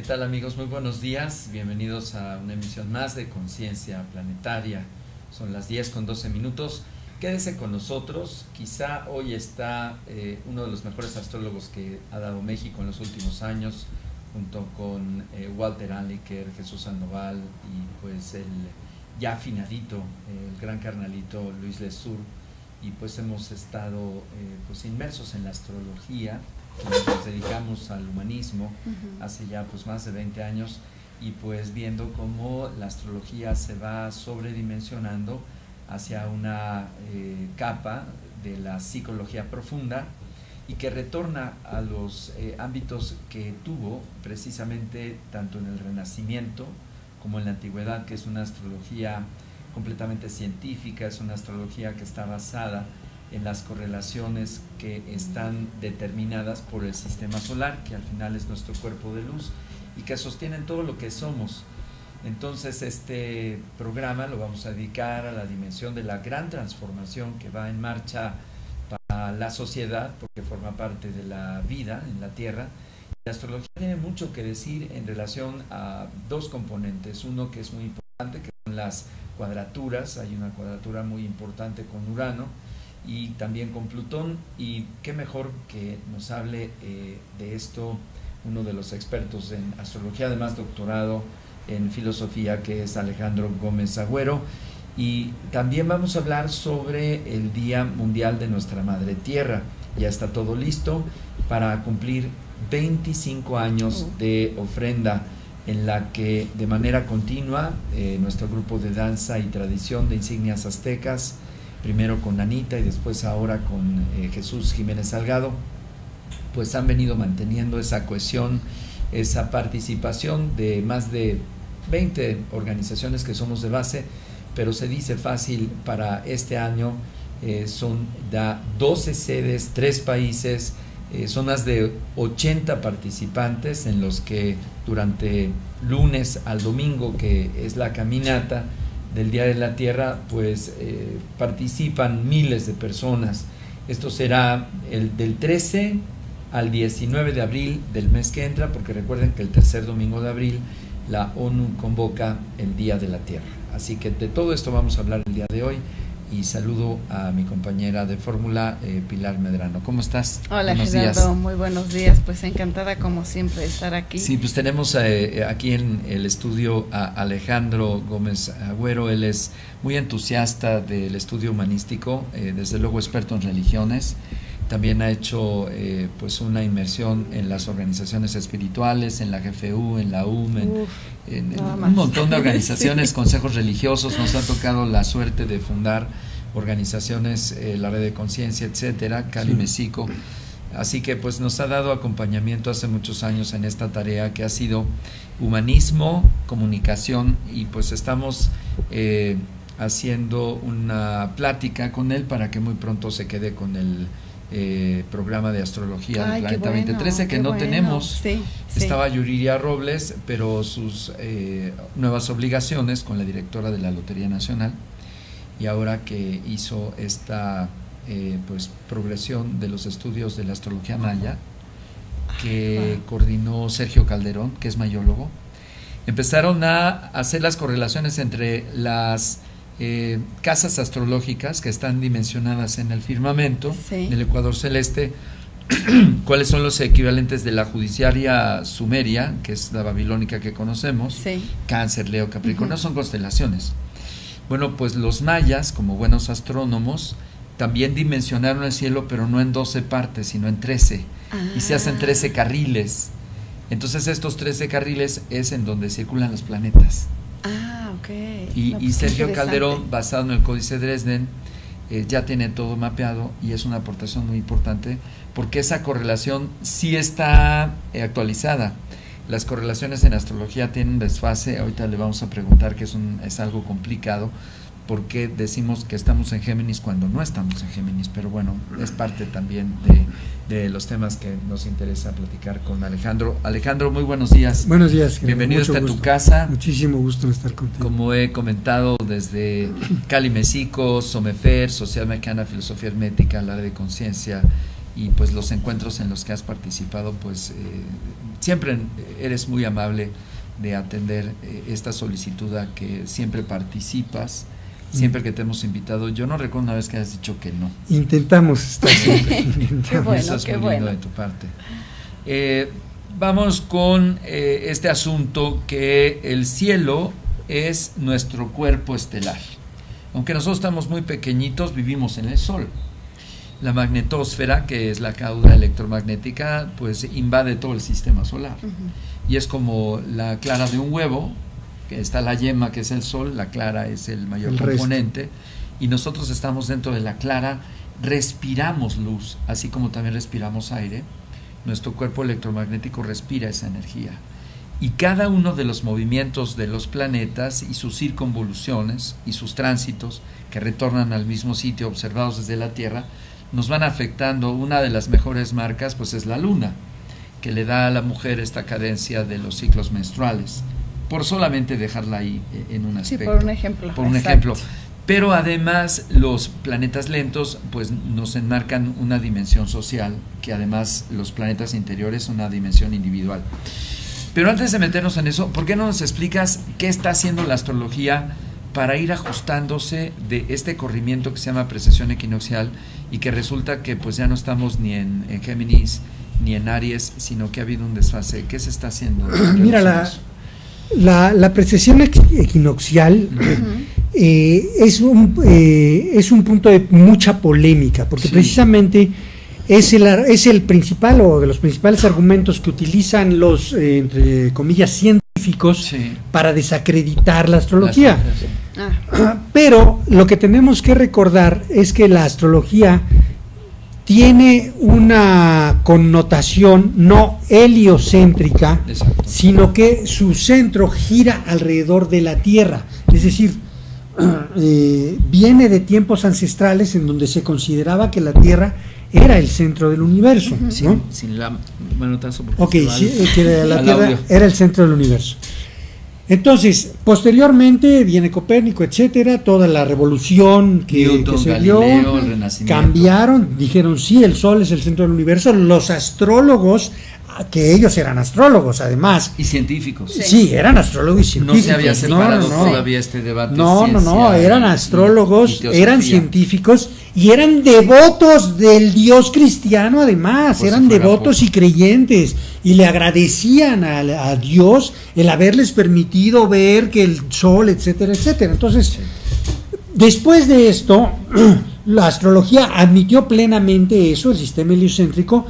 tal, amigos? Muy buenos días, bienvenidos a una emisión más de Conciencia Planetaria. Son las 10:12. Quédese con nosotros. Quizá hoy está uno de los mejores astrólogos que ha dado México en los últimos años, junto con Walter Anliker, Jesús Sandoval y pues el ya afinadito, el gran carnalito Luis Lesur. Y pues hemos estado pues inmersos en la astrología, nos dedicamos al humanismo hace ya pues más de 20 años, y pues viendo cómo la astrología se va sobredimensionando hacia una capa de la psicología profunda, y que retorna a los ámbitos que tuvo precisamente tanto en el Renacimiento como en la Antigüedad, que es una astrología completamente científica, es una astrología que está basada en las correlaciones que están determinadas por el sistema solar, que al final es nuestro cuerpo de luz y que sostienen todo lo que somos. Entonces este programa lo vamos a dedicar a la dimensión de la gran transformación que va en marcha para la sociedad, porque forma parte de la vida en la Tierra. La astrología tiene mucho que decir en relación a dos componentes, uno que es muy importante, que son las cuadraturas. Hay una cuadratura muy importante con Urano y también con Plutón, y qué mejor que nos hable de esto uno de los expertos en astrología, además doctorado en filosofía, que es Alejandro Gómez Agüero. Y también vamos a hablar sobre el Día Mundial de Nuestra Madre Tierra. Ya está todo listo para cumplir 25 años de ofrenda, en la que de manera continua nuestro grupo de danza y tradición de insignias aztecas, primero con Anita y después ahora con Jesús Jiménez Salgado, pues han venido manteniendo esa cohesión, esa participación de más de 20 organizaciones que somos de base, pero se dice fácil para este año. Son 12 sedes, 3 países, son más de 80 participantes, en los que durante lunes al domingo, que es la caminata del Día de la Tierra, pues participan miles de personas. Esto será del 13 al 19 de abril del mes que entra, porque recuerden que el tercer domingo de abril la ONU convoca el Día de la Tierra. Así que de todo esto vamos a hablar el día de hoy. Y saludo a mi compañera de fórmula, Pilar Medrano. ¿Cómo estás? Hola, Gerardo, muy buenos días. Pues encantada como siempre de estar aquí. Sí, pues tenemos aquí en el estudio a Alejandro Gómez Agüero. Él es muy entusiasta del estudio humanístico, desde luego experto en religiones. También ha hecho pues una inmersión en las organizaciones espirituales, en la GFU, en la UM, en un montón de organizaciones, sí, consejos religiosos. Nos ha tocado la suerte de fundar organizaciones, la Red de Conciencia, etcétera, Cali Mesico. Así que pues nos ha dado acompañamiento hace muchos años en esta tarea que ha sido humanismo, comunicación, y pues estamos haciendo una plática con él para que muy pronto se quede con el programa de astrología del Planeta 2013, que no tenemos. Sí, estaba Yuriria Robles, pero sus nuevas obligaciones con la directora de la Lotería Nacional, y ahora que hizo esta pues progresión de los estudios de la astrología maya, que coordinó Sergio Calderón, que es mayólogo, empezaron a hacer las correlaciones entre las casas astrológicas que están dimensionadas en el firmamento, sí, del ecuador celeste, cuáles son los equivalentes de la judiciaria sumeria, que es la babilónica que conocemos, sí, Cáncer, Leo, Capricornio, son constelaciones. Bueno, pues los mayas, como buenos astrónomos, también dimensionaron el cielo, pero no en 12 partes, sino en 13, y se hacen 13 carriles. Entonces estos 13 carriles es en donde circulan los planetas. Okay. Y Sergio Calderón, basado en el Códice de Dresden, ya tiene todo mapeado, y es una aportación muy importante porque esa correlación sí está actualizada. Las correlaciones en astrología tienen un desfase. Ahorita le vamos a preguntar, que es algo complicado, porque decimos que estamos en Géminis cuando no estamos en Géminis, pero bueno, es parte también de los temas que nos interesa platicar con Alejandro. Alejandro, muy buenos días. Buenos días. Bienvenido a tu casa. Muchísimo gusto en estar contigo. Como he comentado, desde Cali Mesico, Somefer, Sociedad Mexicana de Filosofía Hermética, la Red de Conciencia, y pues los encuentros en los que has participado, pues siempre eres muy amable de atender esta solicitud a que siempre participas, siempre que te hemos invitado. Yo no recuerdo una vez que hayas dicho que no. Intentamos estar siempre. Qué bueno, eso es qué muy lindo bueno. de tu parte. Vamos con este asunto que el cielo es nuestro cuerpo estelar. Aunque nosotros estamos muy pequeñitos, vivimos en el Sol. La magnetosfera, que es la cauda electromagnética, pues invade todo el sistema solar. Y es como la clara de un huevo, que está la yema, que es el Sol, la clara es el mayor componente, y nosotros estamos dentro de la clara, respiramos luz, así como también respiramos aire. Nuestro cuerpo electromagnético respira esa energía. Y cada uno de los movimientos de los planetas y sus circunvoluciones y sus tránsitos que retornan al mismo sitio observados desde la Tierra, nos van afectando. Una de las mejores marcas pues es la luna, que le da a la mujer esta cadencia de los ciclos menstruales, por solamente dejarla ahí en un aspecto. Sí, por un ejemplo. Por un ejemplo. Pero además los planetas lentos pues nos enmarcan una dimensión social, que además los planetas interiores son una dimensión individual. Pero antes de meternos en eso, ¿por qué no nos explicas qué está haciendo la astrología para ir ajustándose de este corrimiento que se llama precesión equinoccial y que resulta que pues ya no estamos ni en Géminis ni en Aries, sino que ha habido un desfase? ¿Qué se está haciendo? Mira, la precesión equinoccial es un punto de mucha polémica, porque precisamente es el principal o de los principales argumentos que utilizan los, entre comillas, científicos para desacreditar la astrología. Pero lo que tenemos que recordar es que la astrología tiene una connotación no heliocéntrica, sino que su centro gira alrededor de la Tierra. Es decir, viene de tiempos ancestrales en donde se consideraba que la Tierra era el centro del universo, ¿no? Sin la manotazo. Que la Tierra era el centro del universo. Entonces, posteriormente viene Copérnico, etcétera, toda la revolución que se dio, Galileo, el Renacimiento. Cambiaron, dijeron sí, el Sol es el centro del universo. Los astrólogos, que ellos eran astrólogos además. Y científicos. Sí, eran astrólogos y científicos. No se había separado todavía este debate. No, eran astrólogos, eran científicos y eran devotos del Dios cristiano además, eran devotos y creyentes, y le agradecían a Dios el haberles permitido ver que el Sol, etcétera, etcétera. Entonces, después de esto, la astrología admitió plenamente eso, el sistema heliocéntrico,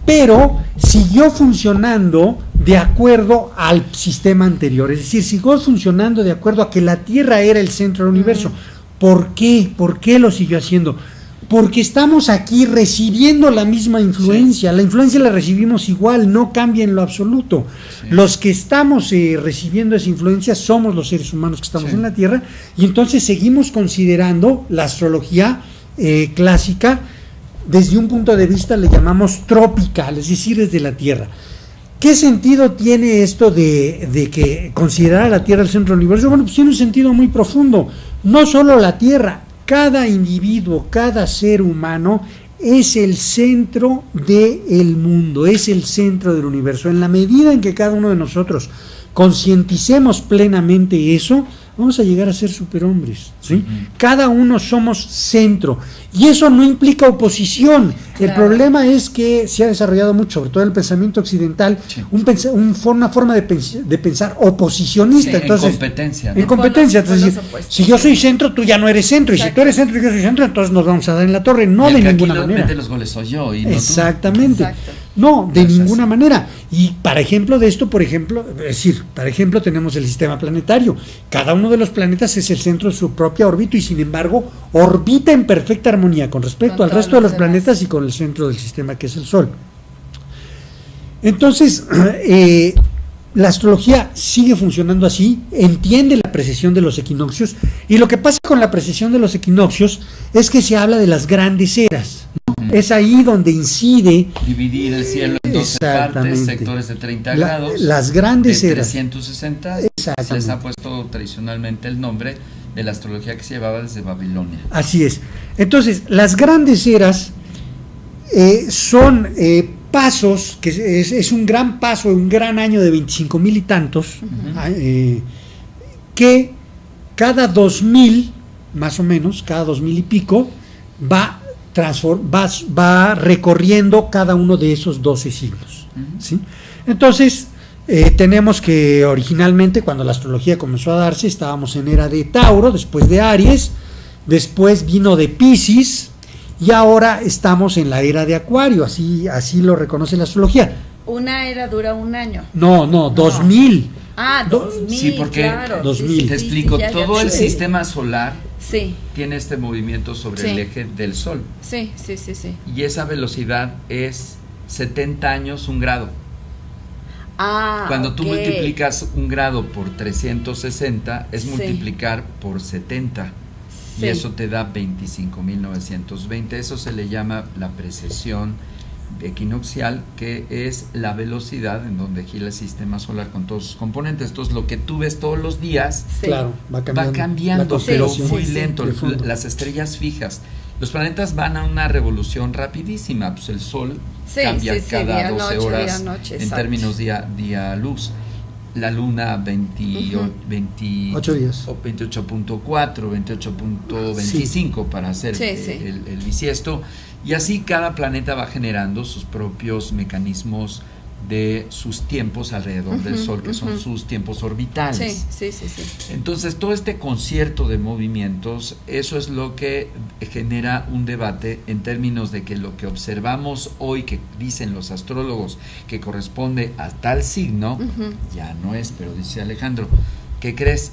pero siguió funcionando de acuerdo al sistema anterior, es decir, siguió funcionando de acuerdo a que la Tierra era el centro del universo. ¿Por qué? ¿Por qué lo siguió haciendo? Porque estamos aquí recibiendo la misma influencia, la influencia la recibimos igual, no cambia en lo absoluto. Los que estamos recibiendo esa influencia somos los seres humanos que estamos en la Tierra, y entonces seguimos considerando la astrología clásica desde un punto de vista, le llamamos tropical, es decir, desde la Tierra. ¿Qué sentido tiene esto de que considerar a la Tierra el centro del universo? Bueno, pues tiene un sentido muy profundo. No solo la Tierra, cada individuo, cada ser humano es el centro del mundo, es el centro del universo. En la medida en que cada uno de nosotros concienticemos plenamente eso, vamos a llegar a ser superhombres, ¿sí? Cada uno somos centro, y eso no implica oposición. El problema es que se ha desarrollado mucho, sobre todo en el pensamiento occidental, una forma de pensar oposicionista. Entonces, en competencia. Entonces, si yo soy centro, tú ya no eres centro, y si tú eres centro y yo soy centro, entonces nos vamos a dar en la torre. No, de ninguna manera. Los goles soy yo y no exactamente. No, de ninguna manera. Y para ejemplo de esto, por ejemplo, tenemos el sistema planetario. Cada uno de los planetas es el centro de su propia órbita, y sin embargo orbita en perfecta armonía con respecto al resto de los planetas y con el centro del sistema, que es el Sol. Entonces, la astrología sigue funcionando así, entiende la precesión de los equinoccios, y lo que pasa con la precesión de los equinoccios es que se habla de las grandes eras, ¿no? Es ahí donde incide dividir el cielo en 12 partes, sectores de 30 grados, las grandes de eras 360, se les ha puesto tradicionalmente el nombre de la astrología que se llevaba desde Babilonia. Así es. Entonces, las grandes eras son pasos, que es un gran paso, un gran año de 25,000 y tantos, que cada 2000, más o menos, cada 2000 y pico, va recorriendo cada uno de esos 12 siglos. ¿Sí? Entonces, tenemos que originalmente, cuando la astrología comenzó a darse, estábamos en era de Tauro, después de Aries, después vino de Piscis, y ahora estamos en la era de Acuario, así lo reconoce la astrología. Una era dura un año. No, 2000. 2000. Sí, porque claro. 2000. Te explico, todo el sistema solar sí. tiene este movimiento sobre el eje del Sol. Sí. Y esa velocidad es 70 años, un grado. Cuando tú multiplicas un grado por 360, es multiplicar por 70. Y eso te da 25,920. Eso se le llama la precesión equinoccial, que es la velocidad en donde gira el sistema solar con todos sus componentes. Entonces, lo que tú ves todos los días, claro, va cambiando pero muy lento. Las estrellas fijas, los planetas van a una revolución rapidísima. Pues el Sol cambia cada 12 horas en términos día-luz. La Luna 28 días. 28.4, 28.25 para hacer el bisiesto. Y así cada planeta va generando sus propios mecanismos de sus tiempos alrededor del Sol, que son sus tiempos orbitales. Sí. Entonces, todo este concierto de movimientos, eso es lo que genera un debate en términos de que lo que observamos hoy, que dicen los astrólogos, que corresponde a tal signo, ya no es, pero dice Alejandro, ¿qué crees?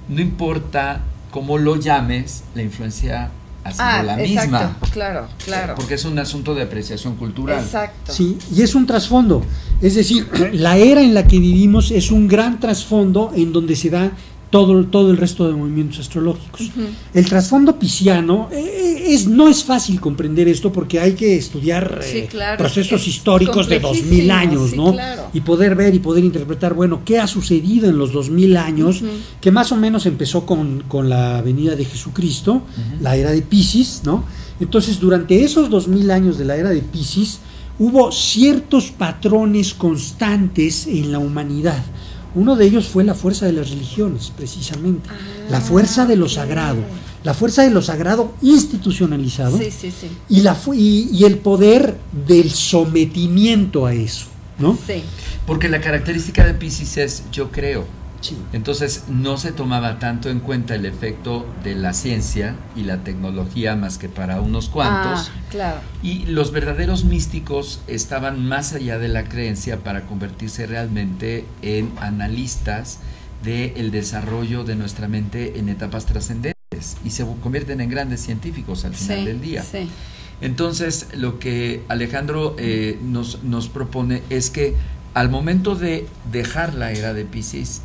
No importa cómo lo llames, la influencia ha sido la misma. Claro. Porque es un asunto de apreciación cultural. Exacto. Sí, y es un trasfondo. Es decir, la era en la que vivimos es un gran trasfondo en donde se da todo el resto de movimientos astrológicos. El trasfondo pisciano no es fácil comprender esto porque hay que estudiar procesos históricos de 2000 años, ¿no? Claro. Y poder ver y poder interpretar, bueno, qué ha sucedido en los 2000 años, que más o menos empezó con la venida de Jesucristo, la era de Piscis, ¿no? Entonces, durante esos 2000 años de la era de Piscis, hubo ciertos patrones constantes en la humanidad. Uno de ellos fue la fuerza de las religiones, precisamente. La fuerza de lo sagrado. La fuerza de lo sagrado institucionalizado. Sí. Y el poder del sometimiento a eso, ¿no? Sí. Porque la característica de Piscis es yo creo. Sí. Entonces no se tomaba tanto en cuenta el efecto de la ciencia y la tecnología más que para unos cuantos. Claro. Y los verdaderos místicos estaban más allá de la creencia para convertirse realmente en analistas del desarrollo de nuestra mente en etapas trascendentes y se convierten en grandes científicos al final del día. Sí. Entonces lo que Alejandro nos propone es que al momento de dejar la era de Piscis,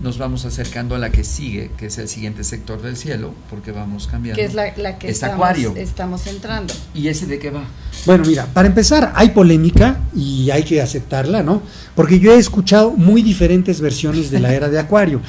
nos vamos acercando a la que sigue, que es el siguiente sector del cielo, porque vamos cambiando. Que es la que estamos entrando. ¿Y ese de qué va? Bueno, mira, para empezar, hay polémica y hay que aceptarla, ¿no? Porque yo he escuchado muy diferentes versiones de la era de Acuario.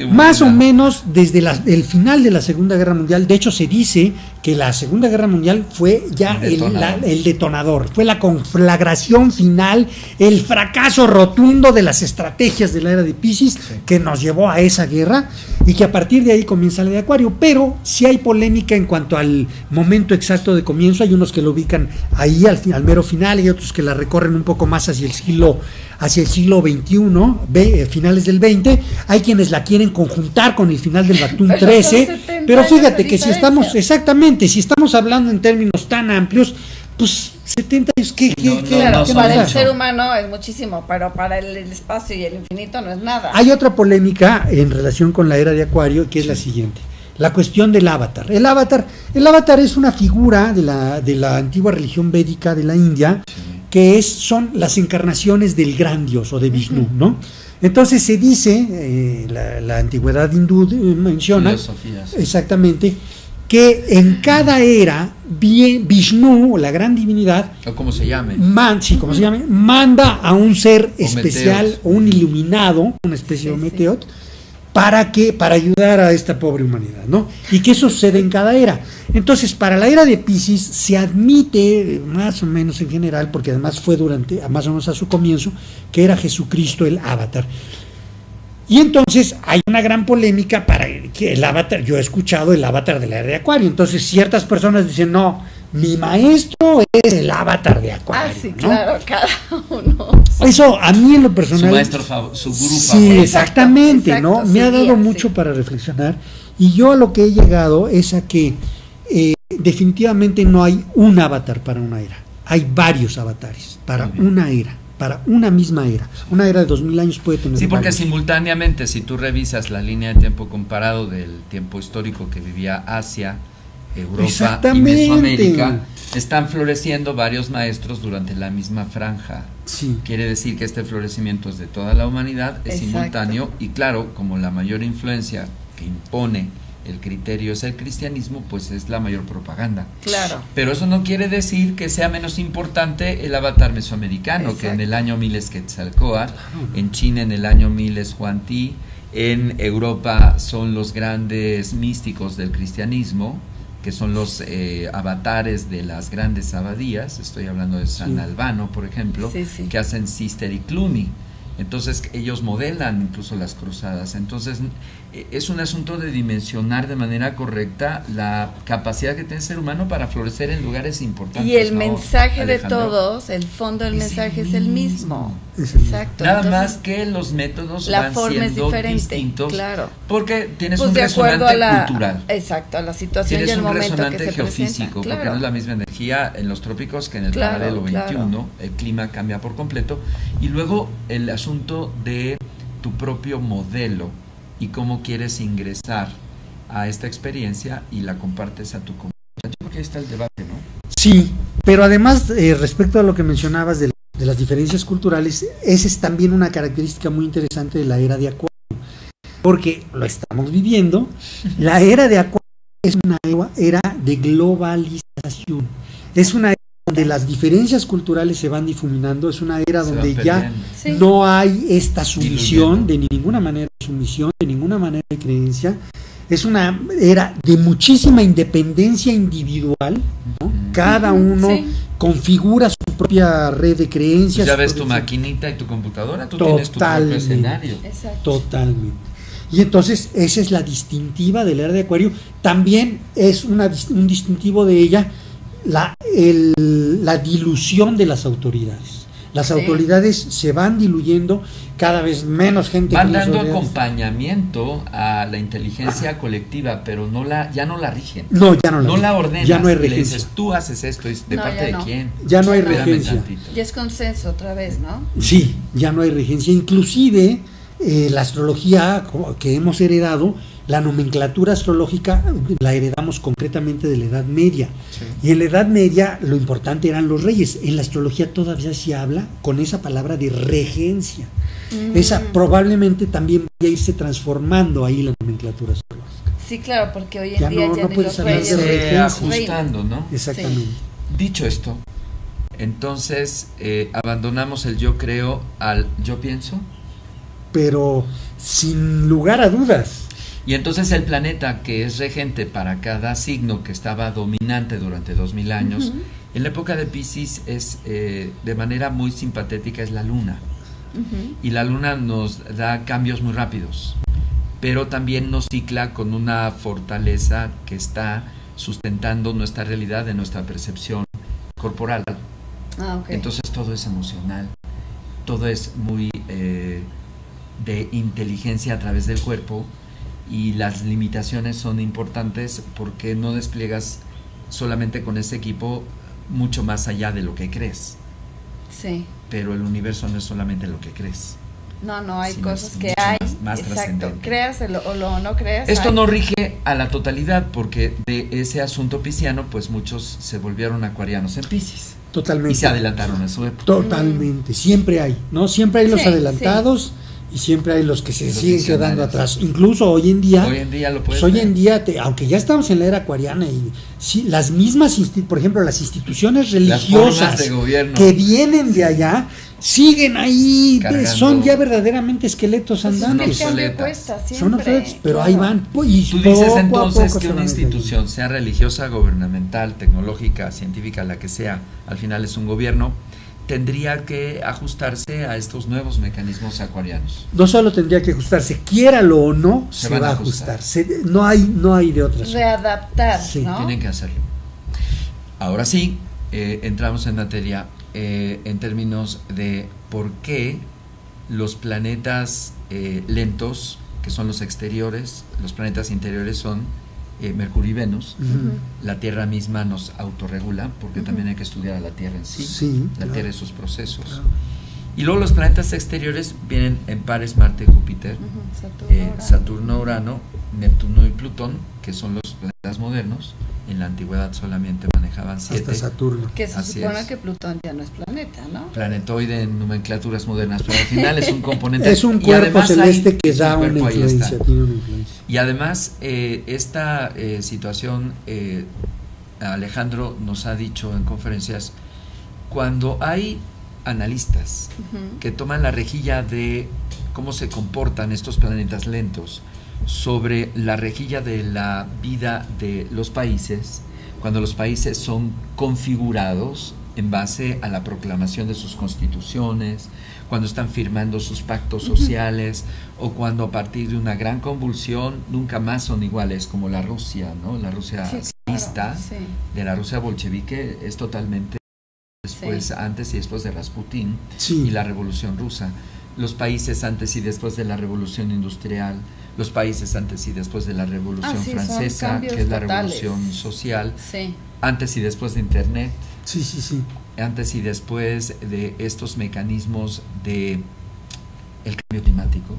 Más o menos desde el final de la Segunda Guerra Mundial. De hecho, se dice que la Segunda Guerra Mundial fue ya el detonador, fue la conflagración final, el fracaso rotundo de las estrategias de la era de Piscis que nos llevó a esa guerra y que a partir de ahí comienza la de Acuario. Pero sí hay polémica en cuanto al momento exacto de comienzo. Hay unos que lo ubican ahí al mero final y otros que la recorren un poco más hacia el siglo XXI, finales del 20. Hay quienes la quieren conjuntar con el final del Batum 13, pero fíjate que si estamos hablando en términos tan amplios, pues 70 años, claro, para el ser humano es muchísimo, pero para el espacio y el infinito no es nada. Hay otra polémica en relación con la era de Acuario, que es la siguiente: la cuestión del avatar. El avatar es una figura de la antigua religión védica de la India, que son las encarnaciones del gran dios o de Vishnu, ¿no? Entonces se dice, la antigüedad hindú menciona exactamente que en cada era Vishnu, la gran divinidad, o como se llame, manda a un ser especial o un iluminado, una especie de Meteot, ¿Para qué? Para ayudar a esta pobre humanidad, ¿no? ¿Y qué sucede en cada era? Entonces, para la era de Piscis se admite, más o menos en general, porque además fue durante, más o menos a su comienzo, que era Jesucristo el avatar. Y entonces hay una gran polémica para que el avatar, yo he escuchado el avatar de la era de Acuario, entonces ciertas personas dicen, no, mi maestro es el avatar de Acuario. Ah, sí, ¿no? claro, cada uno. Eso a mí en lo personal... Su maestro, su gurú sí, favorito. exactamente, exacto, ¿no? Me ha dado mucho para reflexionar, y yo a lo que he llegado es a que definitivamente no hay un avatar para una era, hay varios avatares para una era, para una misma era. Una era de 2000 años puede tener Sí, porque varios. simultáneamente, si tú revisas la línea de tiempo comparado del tiempo histórico que vivía Asia, Europa y Mesoamérica, están floreciendo varios maestros durante la misma franja. Sí. Quiere decir que este florecimiento es de toda la humanidad, es simultáneo, y claro, como la mayor influencia que impone el criterio es el cristianismo, pues es la mayor propaganda. Claro. Pero eso no quiere decir que sea menos importante el avatar mesoamericano, que en el año 1000 es Quetzalcóatl, en China en el año 1000 es Huan Ti, en Europa son los grandes místicos del cristianismo, que son los avatares de las grandes abadías. Estoy hablando de San Albano, por ejemplo, que hacen Cister y Cluny. Entonces ellos modelan incluso las cruzadas. Entonces es un asunto de dimensionar de manera correcta la capacidad que tiene el ser humano para florecer en lugares importantes. Y el mensaje de todos, el fondo del mensaje es el mismo. Exacto. Nada más que los métodos van siendo distintos, claro, porque tienes un resonante cultural. Exacto, a la situación tienes y el momento que se resonante geofísico, presenta, porque no es la misma energía en los trópicos que en el paralelo 21, el clima cambia por completo. Y luego el asunto de tu propio modelo y cómo quieres ingresar a esta experiencia y la compartes a tu comunidad. Yo creo que ahí está el debate, ¿no? Sí, pero además respecto a lo que mencionabas de las diferencias culturales, esa es también una característica muy interesante de la era de Acuario, porque lo estamos viviendo. La era de Acuario es una era de globalización, es una era donde las diferencias culturales se van difuminando, es una era donde ya no hay esta sumisión, de ninguna manera de sumisión, de ninguna manera de creencia. Es una era de muchísima independencia individual, ¿no? Cada uno configura su propia red de creencias. Pues ya ves tu maquinita y tu computadora, tú tienes tu propio escenario. Totalmente. Y entonces esa es la distintiva de la era de Acuario. También es un distintivo de ella la dilución de las autoridades. Las autoridades se van diluyendo, cada vez menos gente. Van dando acompañamiento a la inteligencia colectiva, pero ya no la rigen. No, ya no la No la ordenas. Ya no hay regencia. regencia. Dices, tú haces esto, ¿de parte de quién? Ya no hay regencia. Y es consenso otra vez, ¿no? Sí, ya no hay regencia. Inclusive la astrología que hemos heredado, la nomenclatura astrológica la heredamos concretamente de la Edad Media. Y en la Edad Media lo importante eran los reyes. En la astrología todavía se habla con esa palabra de regencia. Esa probablemente también vaya a irse transformando ahí la nomenclatura astrológica. Sí, claro, porque hoy en día ya no puedes hablar de regencia. Ajustando, ¿no? Exactamente. Dicho esto, entonces abandonamos el yo creo al yo pienso. Pero sin lugar a dudas. Y entonces el planeta que es regente para cada signo que estaba dominante durante 2000 años, en la época de Piscis es de manera muy simpatética es la luna. Y la luna nos da cambios muy rápidos, pero también nos cicla con una fortaleza que está sustentando nuestra realidad de nuestra percepción corporal. Entonces todo es emocional, todo es muy de inteligencia a través del cuerpo, y las limitaciones son importantes porque no despliegas solamente con ese equipo mucho más allá de lo que crees. Sí. Pero el universo no es solamente lo que crees. No, hay cosas que hay. Más exacto, créaselo o no creas. Esto no rige a la totalidad, porque de ese asunto pisciano, pues muchos se volvieron acuarianos en Piscis. Totalmente. Y se adelantaron a su época. Totalmente, siempre hay, ¿no? Siempre hay los adelantados. Y siempre hay los que se siguen quedando atrás. Incluso hoy en día lo puedes aunque ya estamos en la era acuariana, y las mismas, por ejemplo, las instituciones religiosas de gobierno que vienen de allá, siguen ahí, cargando, son ya verdaderamente esqueletos andantes. Son obsoletos, pero ahí van. Y tú dices entonces que una institución, sea religiosa, gubernamental, tecnológica, científica, la que sea, al final es un gobierno, tendría que ajustarse a estos nuevos mecanismos acuarianos. No solo tendría que ajustarse, quiéralo o no, se va a ajustar. No hay de otras. Readaptar, sí, ¿no? Tienen que hacerlo. Ahora sí, entramos en materia en términos de por qué los planetas lentos, que son los exteriores, los planetas interiores son Mercurio y Venus. La Tierra misma nos autorregula, porque también hay que estudiar a la Tierra en sí, la Tierra y sus procesos. Y luego los planetas exteriores vienen en pares: Marte, Júpiter, Saturno, Urano, Neptuno y Plutón, que son los planetas modernos. En la antigüedad solamente manejaban 7. Hasta Saturno. Que se supone que Plutón ya no es planeta, ¿no? Planetoide en nomenclaturas modernas, pero al final es un componente. Es un cuerpo celeste que da una influencia, tiene una influencia. Y además, esta situación, Alejandro nos ha dicho en conferencias, cuando hay analistas que toman la rejilla de cómo se comportan estos planetas lentos sobre la rejilla de la vida de los países, cuando los países son configurados en base a la proclamación de sus constituciones, cuando están firmando sus pactos sociales, o cuando a partir de una gran convulsión nunca más son iguales, como la Rusia, ¿no? La Rusia zarista, de la Rusia bolchevique, es totalmente después, antes y después de Rasputín y la Revolución Rusa. Los países antes y después de la Revolución Industrial, los países antes y después de la Revolución Francesa, que es la Revolución Social, antes y después de Internet, antes y después de estos mecanismos de el cambio climático,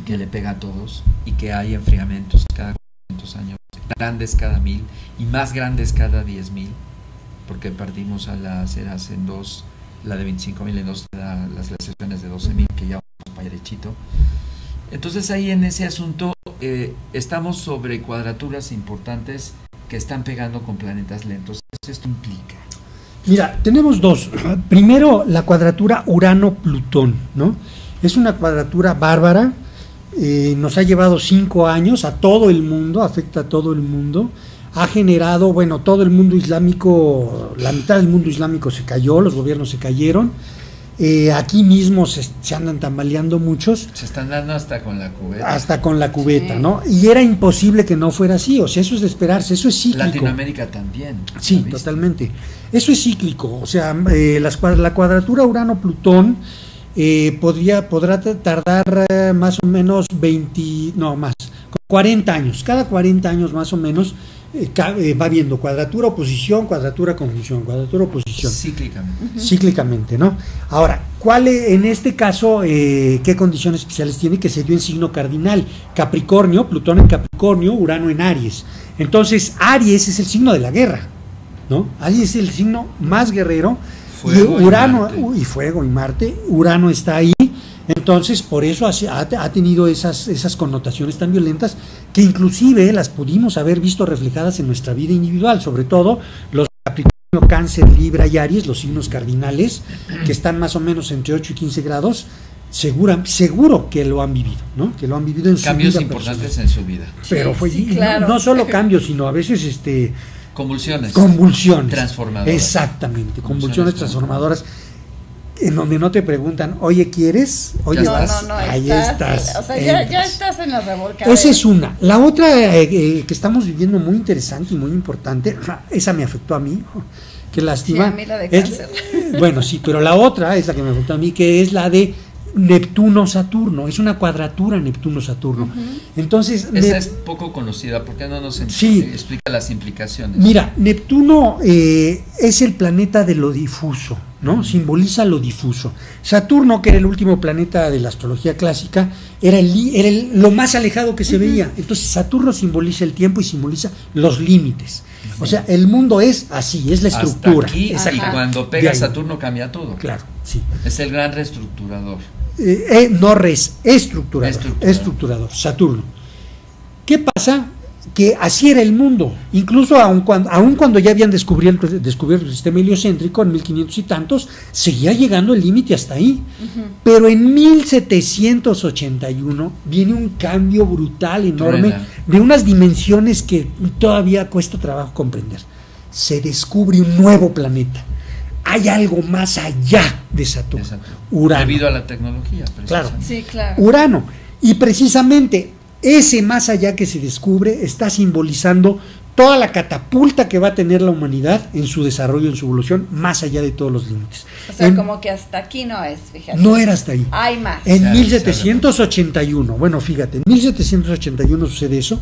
que le pega a todos, y que hay enfriamientos cada 400 años, grandes cada 1000 y más grandes cada 10,000, porque partimos a las eras en dos, la de 25,000 en dos, las glaciaciones de 12,000, que ya vamos para derechito. Entonces ahí en ese asunto estamos sobre cuadraturas importantes que están pegando con planetas lentos. ¿Qué esto implica? Mira, tenemos dos. Primero, la cuadratura Urano-Plutón, ¿no? Es una cuadratura bárbara, nos ha llevado 5 años a todo el mundo, afecta a todo el mundo, ha generado, bueno, todo el mundo islámico, la mitad del mundo islámico se cayó, los gobiernos se cayeron. Aquí mismo se andan tambaleando muchos. Se están dando hasta con la cubeta. Hasta con la cubeta, ¿no? Y era imposible que no fuera así, o sea, eso es de esperarse, eso es cíclico. Latinoamérica también. Sí, totalmente. Eso es cíclico, o sea, la cuadratura Urano-Plutón podrá tardar más o menos 40 años, cada 40 años más o menos. Va viendo cuadratura, oposición, cuadratura, conjunción, cuadratura, oposición. Cíclicamente, ¿no? Ahora, en este caso, qué condiciones especiales tiene? Que se dio en signo cardinal. Capricornio, Plutón en Capricornio, Urano en Aries. Entonces, Aries es el signo de la guerra, ¿no? Aries es el signo más guerrero. Fuego y Urano, y fuego y Marte, Urano está ahí. Entonces, por eso ha tenido esas connotaciones tan violentas que inclusive las pudimos haber visto reflejadas en nuestra vida individual, sobre todo los Capricornio, Cáncer, Libra y Aries, los signos cardinales, que están más o menos entre 8 y 15 grados, seguro que lo han vivido, ¿no? Que lo han vivido en cambios su vida importantes personal. en su vida. Pero claro. no solo cambios, sino a veces convulsiones transformadoras. Exactamente, convulsiones transformadoras. En donde no te preguntan, oye, ¿quieres? Oye, ahí estás. O sea, ya estás en la revolcadera. Esa es una. La otra que estamos viviendo muy interesante y muy importante, esa me afectó a mí, qué lástima. Sí, a mí la de Cáncer. Bueno, sí, pero la otra es la que me afectó a mí, que es la de Neptuno-Saturno, es una cuadratura Neptuno-Saturno. Entonces, esa es poco conocida, ¿por qué no nos explica las implicaciones? Mira, Neptuno es el planeta de lo difuso, ¿no? Simboliza lo difuso. Saturno, que era el último planeta de la astrología clásica, era lo más alejado que se veía. Entonces Saturno simboliza el tiempo y simboliza los límites. O sea, el mundo es así, es la estructura. Hasta aquí, y cuando pega Saturno cambia todo. Claro, sí. Es el gran reestructurador. Estructurador, Saturno. ¿Qué pasa? que así era el mundo, incluso aun cuando ya habían descubierto el sistema heliocéntrico en 1500 y tantos, seguía llegando el límite hasta ahí. Pero en 1781 viene un cambio brutal, enorme, de unas dimensiones que todavía cuesta trabajo comprender. Se descubre un nuevo planeta. Hay algo más allá de Saturno. Urano. Debido a la tecnología, claro. Sí, claro. Urano. Y precisamente ese más allá que se descubre está simbolizando toda la catapulta que va a tener la humanidad en su desarrollo, en su evolución, más allá de todos los límites. O sea, como que hasta aquí no es, fíjate. No era hasta ahí. Hay más. En 1781, bueno, fíjate, en 1781 sucede eso.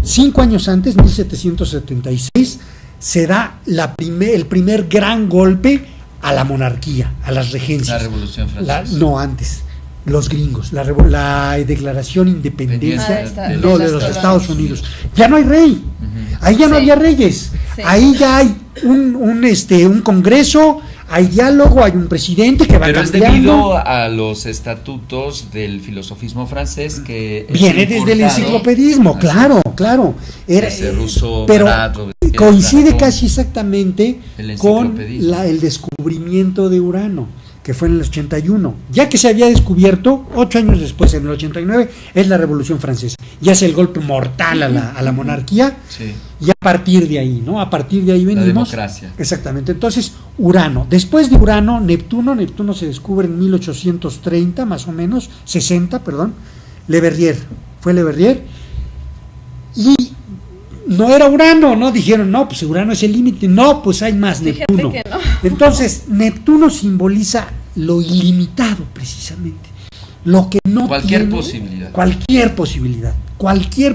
5 años antes, 1776, se da el primer gran golpe a la monarquía, a las regencias. La Revolución Francesa. No, antes. Los gringos, la declaración de independencia de los Estados Unidos. Ya no hay rey, ahí ya no había reyes, ahí ya hay un congreso, hay diálogo, hay un presidente que va cambiando. Pero es debido a los estatutos del filosofismo francés que viene desde el enciclopedismo, claro. Pero coincide casi exactamente con el descubrimiento de Urano, que fue en el 81, ya que se había descubierto 8 años después, en el 89, es la Revolución Francesa, ya es el golpe mortal a la monarquía, y a partir de ahí, ¿no? A partir de ahí venimos. La democracia. Exactamente, entonces Urano, después de Urano, Neptuno se descubre en 1830, más o menos, 60, perdón, Le Verrier, y no era Urano, ¿no? Dijeron, no, pues Urano es el límite, no, pues hay más. Fíjate Neptuno. Que no. Entonces, Neptuno simboliza lo ilimitado, precisamente. Lo que no cualquier tiene, posibilidad. Cualquier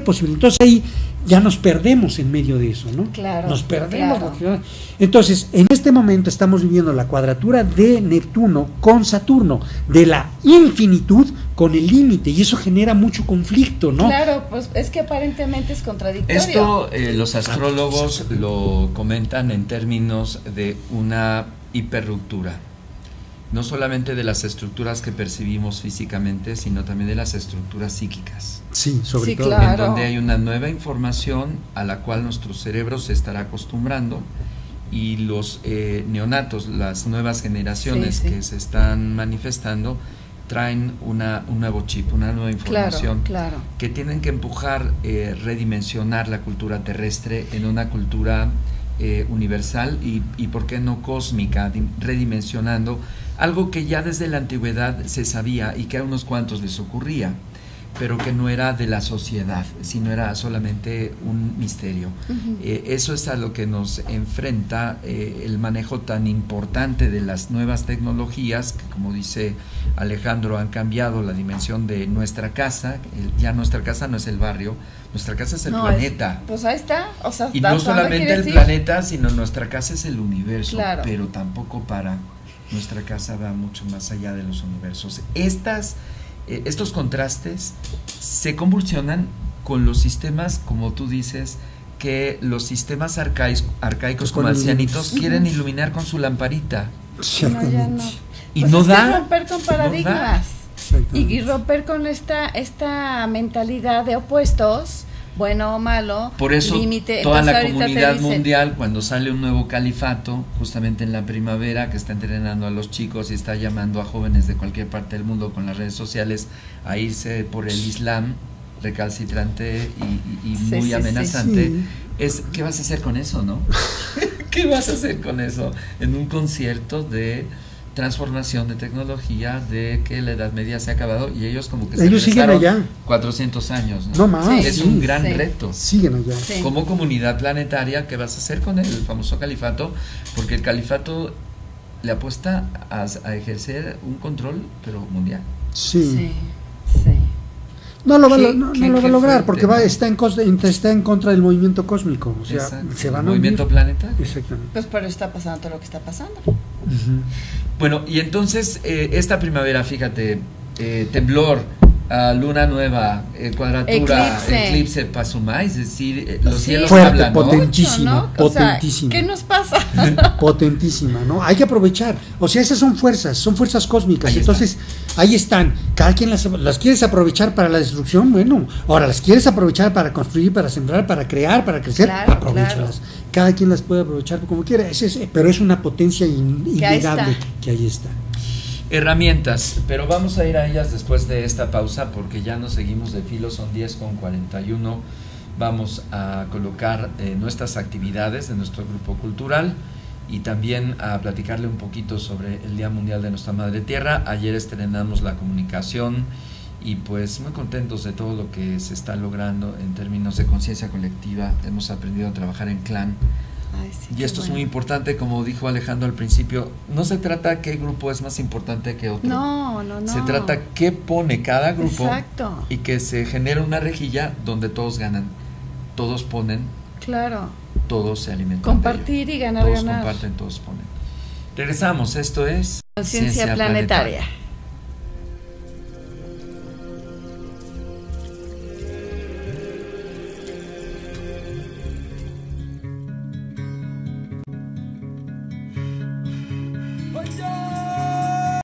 posibilidad. Entonces ahí ya nos perdemos en medio de eso, ¿no? Claro. Nos perdemos. Claro. Entonces, en este momento estamos viviendo la cuadratura de Neptuno con Saturno, de la infinitud con el límite, y eso genera mucho conflicto, ¿no? Claro, pues es que aparentemente es contradictorio. Esto los astrólogos lo comentan en términos de una hiperruptura, no solamente de las estructuras que percibimos físicamente, sino también de las estructuras psíquicas. Sí, sobre todo. Claro. En donde hay una nueva información a la cual nuestro cerebro se estará acostumbrando, y los neonatos, las nuevas generaciones que se están manifestando, traen un nuevo chip, una nueva información, que tienen que empujar, redimensionar la cultura terrestre en una cultura universal y por qué no cósmica, redimensionando algo que ya desde la antigüedad se sabía y que a unos cuantos les ocurría, pero que no era de la sociedad, sino era solamente un misterio. Eso es a lo que nos enfrenta el manejo tan importante de las nuevas tecnologías, que, como dice Alejandro, han cambiado la dimensión de nuestra casa. Ya nuestra casa no es el barrio, nuestra casa es el planeta. Pues ahí está. O sea, y no solamente el planeta, sino nuestra casa es el universo, pero tampoco nuestra casa va mucho más allá de los universos. Estos contrastes se convulsionan con los sistemas, como tú dices, que los sistemas arcaicos como ancianitos quieren iluminar con su lamparita. No, ya no. Y pues no da. Romper con paradigmas. Y romper con esta mentalidad de opuestos, bueno o malo. Por eso límite. Toda la comunidad mundial, cuando sale un nuevo califato, justamente en la primavera, que está entrenando a los chicos y está llamando a jóvenes de cualquier parte del mundo con las redes sociales a irse por el Islam recalcitrante y muy amenazante, es ¿qué vas a hacer con eso, no? ¿Qué vas a hacer con eso en un concierto de transformación de tecnología, de que la Edad Media se ha acabado y ellos como que ellos siguen allá 400 años, no más, es un gran reto. Siguen allá. Como comunidad planetaria, ¿qué vas a hacer con el famoso califato? Porque el califato le apuesta a ejercer un control, pero mundial. No lo va a lograr porque está en contra del movimiento cósmico, o sea, se van a movimiento planetario. Exactamente. Pues pero está pasando todo lo que está pasando. Bueno, y entonces esta primavera, fíjate, temblor, luna nueva, cuadratura, eclipse Pasumá, es decir, los cielos fuerte, hablan, ¿no? potentísima, ¿no? potentísima. O sea, ¿qué nos pasa? Potentísima, ¿no? Hay que aprovechar. O sea, esas son fuerzas cósmicas. Entonces, ahí están. Cada quien las quieres aprovechar para la destrucción, bueno. Ahora, las quieres aprovechar para construir, para sembrar, para crear, para crecer, claro, aprovéchalas. Claro. Cada quien las puede aprovechar como quiera. Pero es una potencia innegable que ahí está. Herramientas, pero vamos a ir a ellas después de esta pausa porque ya nos seguimos de filo, son 10:41. Vamos a colocar nuestras actividades de nuestro grupo cultural y también a platicarle un poquito sobre el Día Mundial de Nuestra Madre Tierra. Ayer estrenamos la comunicación y pues muy contentos de todo lo que se está logrando en términos de conciencia colectiva. Hemos aprendido a trabajar en clan. Ay, sí, y esto es muy importante, como dijo Alejandro al principio, no se trata qué grupo es más importante que otro. No. Se trata qué pone cada grupo. Exacto. Y que se genere una rejilla donde todos ganan, todos ponen, claro, todos se alimentan. Compartir y ganar, todos comparten, todos ponen. Regresamos, esto es Conciencia Planetaria.